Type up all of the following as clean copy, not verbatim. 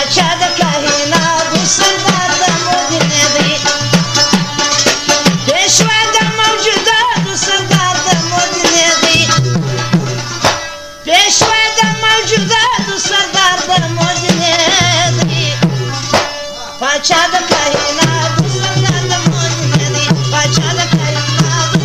پاچا د کائناتو سردار د مدینې دی پیشوا د موجوداتو سردار د مدینې دی پیشوا د موجوداتو سردار د مدینې دی پاچا د کائناتو سردار د مدینې دی پاچا د کائناتو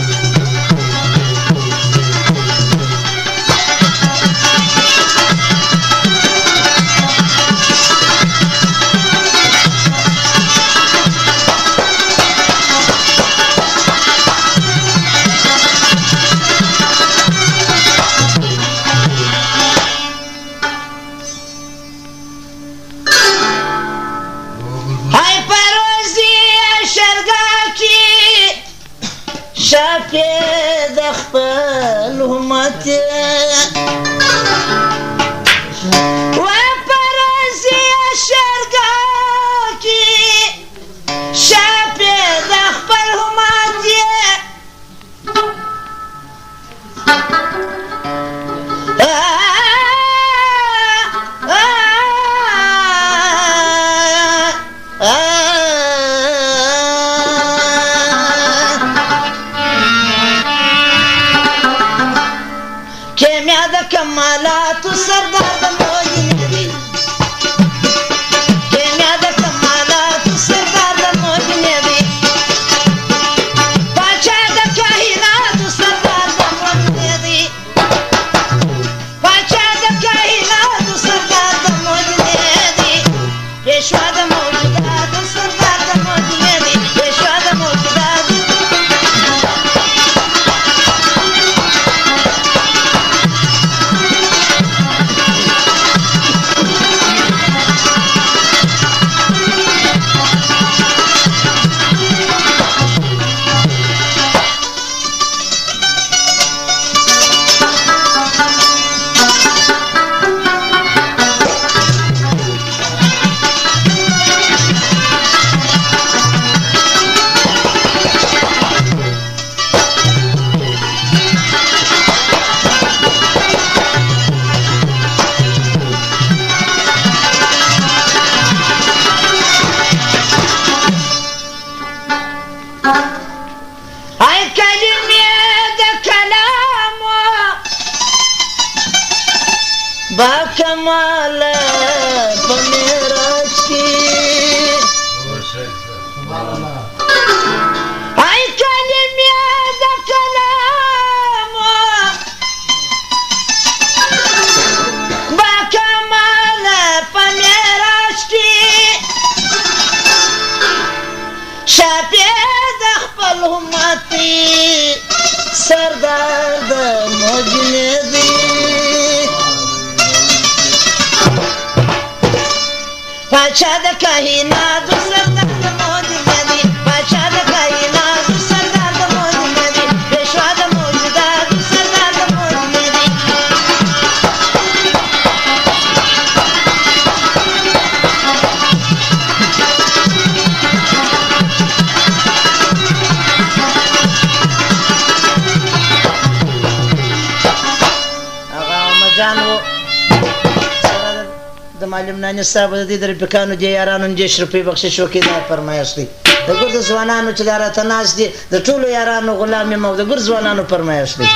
شافی د خپل امت و پرزی شرګه کی شافی د خپل امت کمالاتو سردار د مدینې دی کیمیا د کمالاتو سردار د مدینې دی پاچا د کائناتو سردار د مدینې دی پاچا د کائناتو سردار د مدینې دی پیشوا د موجوداتو سردار د مدینې دی پیشوا د موجوداتو ای کلمې د کلام با کمال په معراج کې ای کلمې د کلام با کمال په معراج کې شافی خپل امتی سردار د مدینې دی پاچا د کائناتو سردار د مدینې دی پاچا د کائناتو سردار د مدینې دی پیشوا د موجوداتو سردار د مدینې دی جانو د معلم نانی صاحب د دې درپکانو دي یارانو 10 روپۍ بخشش وکړي دا فرمایش دی د ګور د ځوانانو چې راته ناز دي د ټولو یارانو غلام یم او د ګور ځوانانو فرمایش دی